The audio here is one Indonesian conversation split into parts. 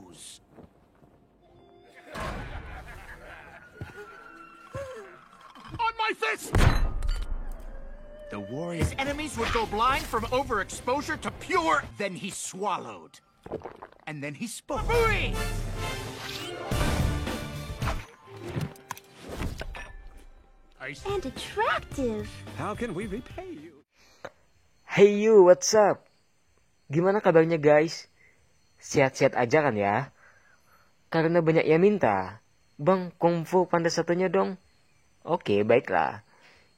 nose. On my fist! The warrior's enemies would go blind from overexposure to pure. Then he swallowed. And then he spoke. And attractive. How can we repay you? Hey you, what's up? Gimana kabarnya guys? Sehat-sehat aja kan ya? Karena banyak yang minta, Bang, kungfu panda satunya dong. Oke, baiklah.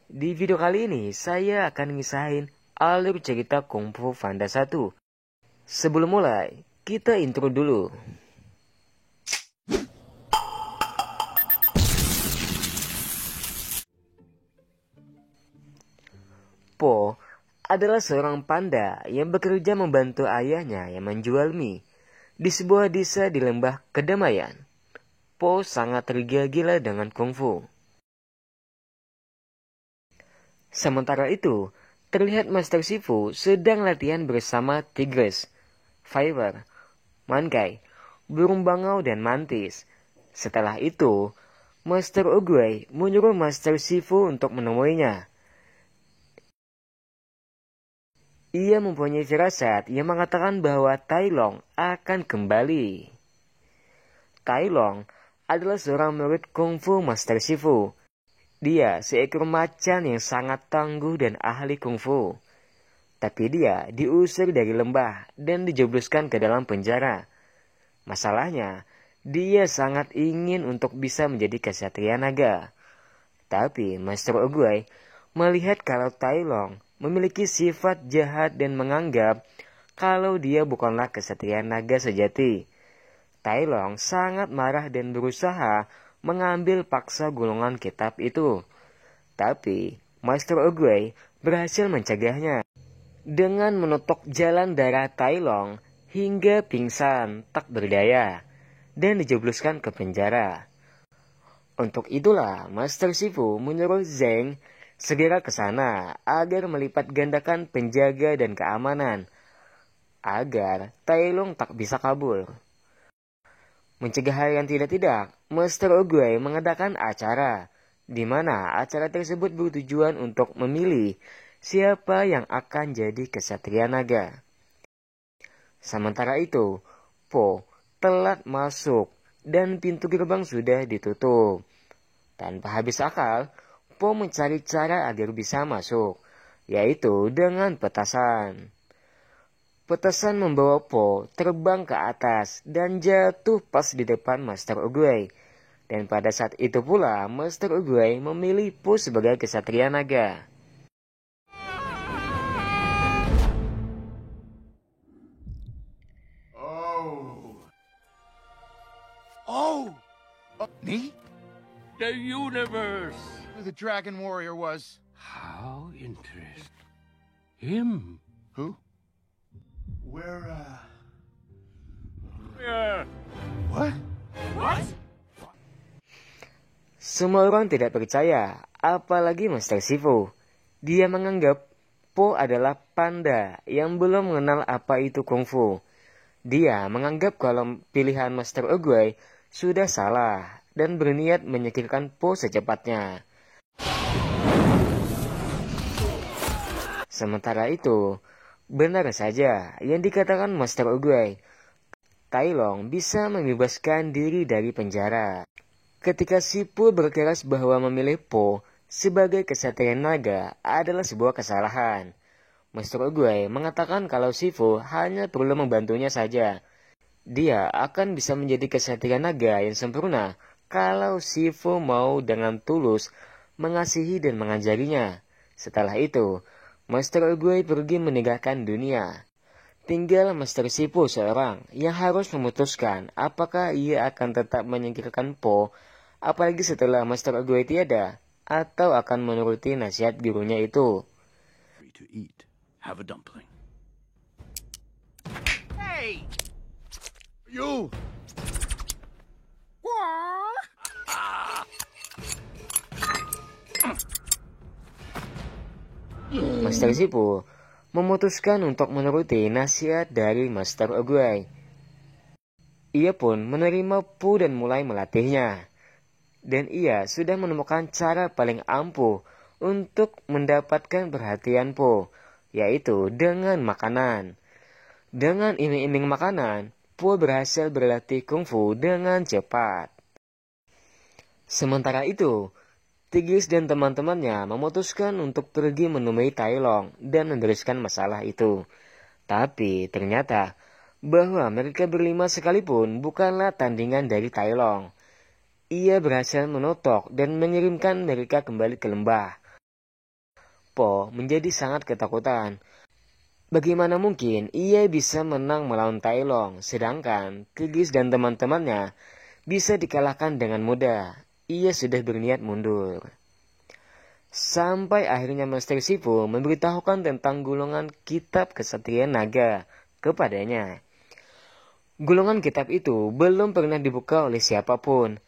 Di video kali ini, saya akan ngisahin alur cerita kungfu panda 1. Sebelum mulai, kita intro dulu. Po adalah seorang panda yang bekerja membantu ayahnya yang menjual mie di sebuah desa di lembah kedamaian. Po sangat tergila-gila dengan kungfu. Sementara itu, terlihat Master Shifu sedang latihan bersama Tigres, Fiver, Mankai, burung bangau dan mantis. Setelah itu, Master Oogway menyuruh Master Shifu untuk menemuinya. Ia mempunyai firasat yang mengatakan bahwa Tai Long akan kembali. Tai Long adalah seorang murid kungfu Master Shifu. Dia seekor macan yang sangat tangguh dan ahli kungfu. Tapi dia diusir dari lembah dan dijebloskan ke dalam penjara. Masalahnya, dia sangat ingin untuk bisa menjadi kesatria naga. Tapi Master Oogway melihat kalau Tai Long memiliki sifat jahat dan menganggap kalau dia bukanlah kesatria naga sejati. Tai Long sangat marah dan berusaha mengambil paksa gulungan kitab itu. Tapi Master Oogway berhasil mencegahnya dengan menutup jalan darah Tai Long hingga pingsan tak berdaya dan dijebloskan ke penjara. Untuk itulah Master Shifu menyuruh Zheng segera ke sana agar melipat gandakan penjaga dan keamanan agar Tai Long tak bisa kabur. Mencegah hal yang tidak-tidak, Master Oogway mengadakan acara, di mana acara tersebut bertujuan untuk memilih siapa yang akan jadi kesatria naga. Sementara itu, Po telat masuk dan pintu gerbang sudah ditutup. Tanpa habis akal, Po mencari cara agar bisa masuk, yaitu dengan petasan. Petasan membawa Po terbang ke atas dan jatuh pas di depan Master Oogway. Dan pada saat itu pula Master Oogway memilih Po sebagai kesatria naga. Me? The universe. Who the dragon warrior was. How interesting. Him. Who? Where, Yeah. What? What? Semua orang tidak percaya, apalagi Master Shifu. Dia menganggap Po adalah panda yang belum mengenal apa itu kungfu. Dia menganggap kalau pilihan Master Oogway sudah salah dan berniat menyingkirkan Po secepatnya. Sementara itu, benar saja yang dikatakan Master Oogway. Tai Long bisa membebaskan diri dari penjara. Ketika Shifu berkeras bahwa memilih Po sebagai kesatria naga adalah sebuah kesalahan, Master Oogway mengatakan kalau Shifu hanya perlu membantunya saja. Dia akan bisa menjadi kesatria naga yang sempurna kalau Shifu mau dengan tulus mengasihi dan mengajarinya. Setelah itu, Master Oogway pergi meninggalkan dunia. Tinggal Master Shifu seorang yang harus memutuskan apakah ia akan tetap menyingkirkan Po, apalagi setelah Master Oogway tiada, atau akan menuruti nasihat gurunya itu. Free to eat. Have a dumpling. Hey! You! Master Shifu memutuskan untuk menuruti nasihat dari Master Oogway. Ia pun menerima Po dan mulai melatihnya. Dan ia sudah menemukan cara paling ampuh untuk mendapatkan perhatian Po, yaitu dengan makanan. Dengan iming-iming makanan, Po berhasil berlatih kungfu dengan cepat. Sementara itu, Tigris dan teman-temannya memutuskan untuk pergi menemui Tai Long dan meneruskan masalah itu. Tapi ternyata bahwa mereka berlima sekalipun bukanlah tandingan dari Tai Long. Ia berhasil menotok dan mengirimkan mereka kembali ke lembah. Po menjadi sangat ketakutan. Bagaimana mungkin ia bisa menang melawan Tai Long, sedangkan Tigris dan teman-temannya bisa dikalahkan dengan mudah. Ia sudah berniat mundur. Sampai akhirnya Master Shifu memberitahukan tentang golongan kitab Kesatria Naga kepadanya. Golongan kitab itu belum pernah dibuka oleh siapapun.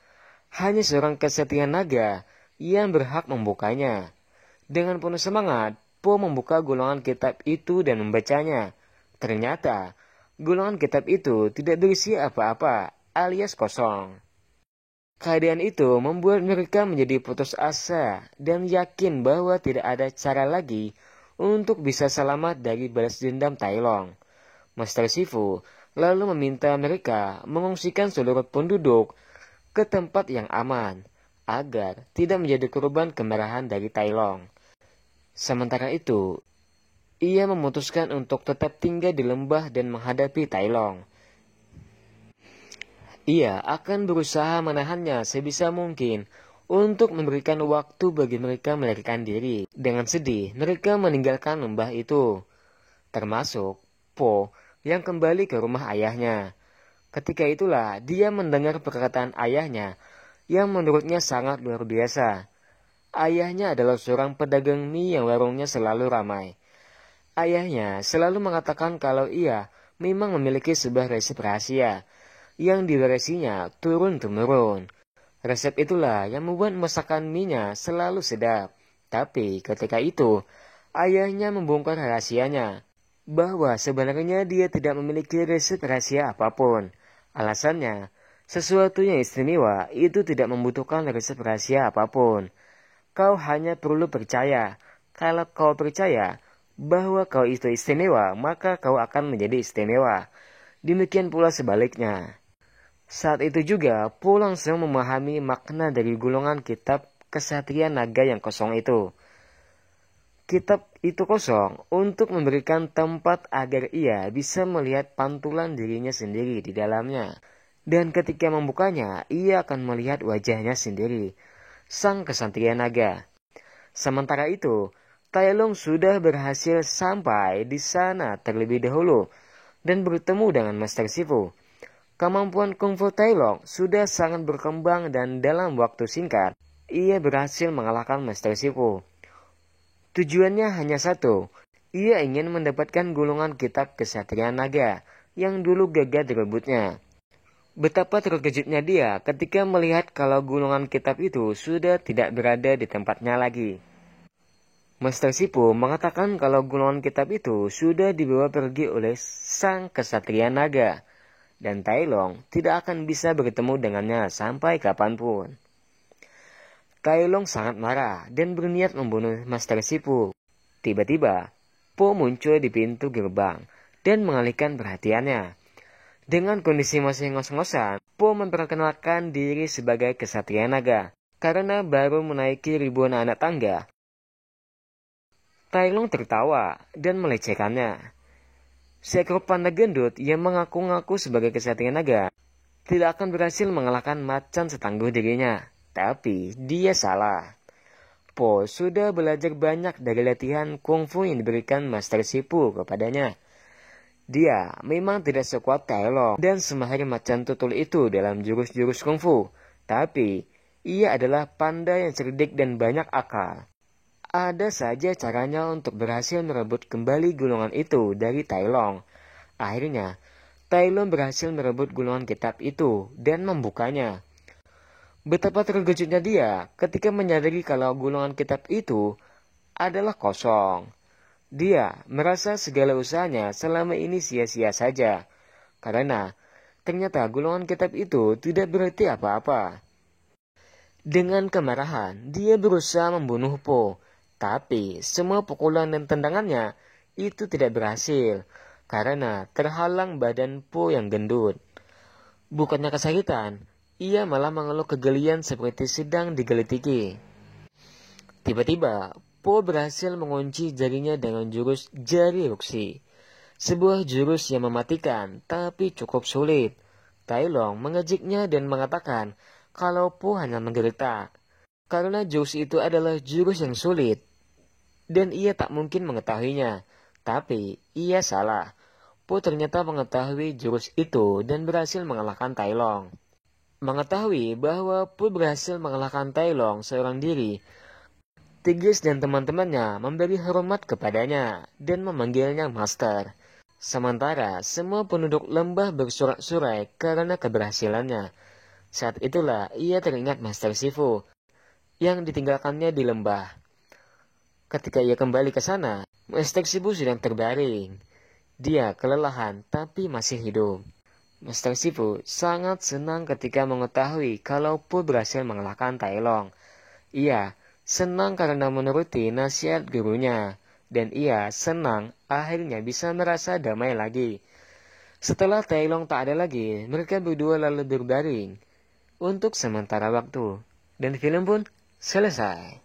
Hanya seorang kesatria naga yang berhak membukanya. Dengan penuh semangat, Po membuka golongan kitab itu dan membacanya. Ternyata, golongan kitab itu tidak berisi apa-apa, alias kosong. Keadaan itu membuat mereka menjadi putus asa dan yakin bahwa tidak ada cara lagi untuk bisa selamat dari balas dendam Tai Long. Master Shifu lalu meminta mereka mengungsikan seluruh penduduk ke tempat yang aman agar tidak menjadi korban kemarahan dari Tai Long. Sementara itu, ia memutuskan untuk tetap tinggal di lembah dan menghadapi Tai Long. Ia akan berusaha menahannya sebisa mungkin untuk memberikan waktu bagi mereka melarikan diri. Dengan sedih, mereka meninggalkan lembah itu, termasuk Po yang kembali ke rumah ayahnya. Ketika itulah dia mendengar perkataan ayahnya yang menurutnya sangat luar biasa. Ayahnya adalah seorang pedagang mie yang warungnya selalu ramai. Ayahnya selalu mengatakan kalau ia memang memiliki sebuah resep rahasia yang diwarisinya turun-temurun. Resep itulah yang membuat masakan mie-nya selalu sedap. Tapi ketika itu, ayahnya membongkar rahasianya, bahwa sebenarnya dia tidak memiliki resep rahasia apapun. Alasannya, sesuatu yang istimewa itu tidak membutuhkan resep rahasia apapun. Kau hanya perlu percaya. Kalau kau percaya bahwa kau itu istimewa, maka kau akan menjadi istimewa. Demikian pula sebaliknya. Saat itu juga, Po langsung memahami makna dari golongan kitab Kesatria Naga yang kosong itu. Kitab itu kosong untuk memberikan tempat agar ia bisa melihat pantulan dirinya sendiri di dalamnya. Dan ketika membukanya, ia akan melihat wajahnya sendiri, sang kesatria naga. Sementara itu, Tai Long sudah berhasil sampai di sana terlebih dahulu dan bertemu dengan Master Shifu. Kemampuan kungfu Tai Long sudah sangat berkembang dan dalam waktu singkat, ia berhasil mengalahkan Master Shifu. Tujuannya hanya satu, ia ingin mendapatkan golongan kitab Kesatria Naga yang dulu gagal direbutnya. Betapa terkejutnya dia ketika melihat kalau golongan kitab itu sudah tidak berada di tempatnya lagi. Master Shifu mengatakan kalau golongan kitab itu sudah dibawa pergi oleh sang Kesatria Naga, dan Tai Long tidak akan bisa bertemu dengannya sampai kapanpun. Tai Long sangat marah dan berniat membunuh Master Shifu. Tiba-tiba, Po muncul di pintu gerbang dan mengalihkan perhatiannya. Dengan kondisi masih ngos-ngosan, Po memperkenalkan diri sebagai Kesatria Naga. Karena baru menaiki ribuan anak tangga, Tai Long tertawa dan melecehkannya. Seekor panda gendut yang mengaku-ngaku sebagai Kesatria Naga tidak akan berhasil mengalahkan macan setangguh dirinya. Tapi dia salah. Po sudah belajar banyak dari latihan kungfu yang diberikan Master Shifu kepadanya. Dia memang tidak sekuat Tai Long dan semahir macan tutul itu dalam jurus-jurus kungfu. Tapi ia adalah panda yang cerdik dan banyak akal. Ada saja caranya untuk berhasil merebut kembali golongan itu dari Tai Long. Akhirnya, Tai Long berhasil merebut golongan kitab itu dan membukanya. Betapa terkejutnya dia ketika menyadari kalau golongan kitab itu adalah kosong. Dia merasa segala usahanya selama ini sia-sia saja, karena ternyata gulungan kitab itu tidak berarti apa-apa. Dengan kemarahan, dia berusaha membunuh Po, tapi semua pukulan dan tendangannya itu tidak berhasil karena terhalang badan Po yang gendut. Bukannya kesakitan, ia malah mengeluh kegelian seperti sedang digelitiki. Tiba-tiba, Po berhasil mengunci jarinya dengan jurus jari ruksi. Sebuah jurus yang mematikan, tapi cukup sulit. Tai Long mengejeknya dan mengatakan kalau Po hanya menggeletak, karena jurus itu adalah jurus yang sulit. Dan ia tak mungkin mengetahuinya, tapi ia salah. Po ternyata mengetahui jurus itu dan berhasil mengalahkan Tai Long. Mengetahui bahwa Po berhasil mengalahkan Tai Long seorang diri, Tigris dan teman-temannya memberi hormat kepadanya dan memanggilnya Master. Sementara semua penduduk lembah bersorak-sorai karena keberhasilannya. Saat itulah ia teringat Master Shifu yang ditinggalkannya di lembah. Ketika ia kembali ke sana, Master Shifu sedang terbaring. Dia kelelahan tapi masih hidup. Master Shifu sangat senang ketika mengetahui kalau Po berhasil mengalahkan Tai Long. Ia senang karena menuruti nasihat gurunya, dan ia senang akhirnya bisa merasa damai lagi. Setelah Tai Long tak ada lagi, mereka berdua lalu berbaring untuk sementara waktu, dan film pun selesai.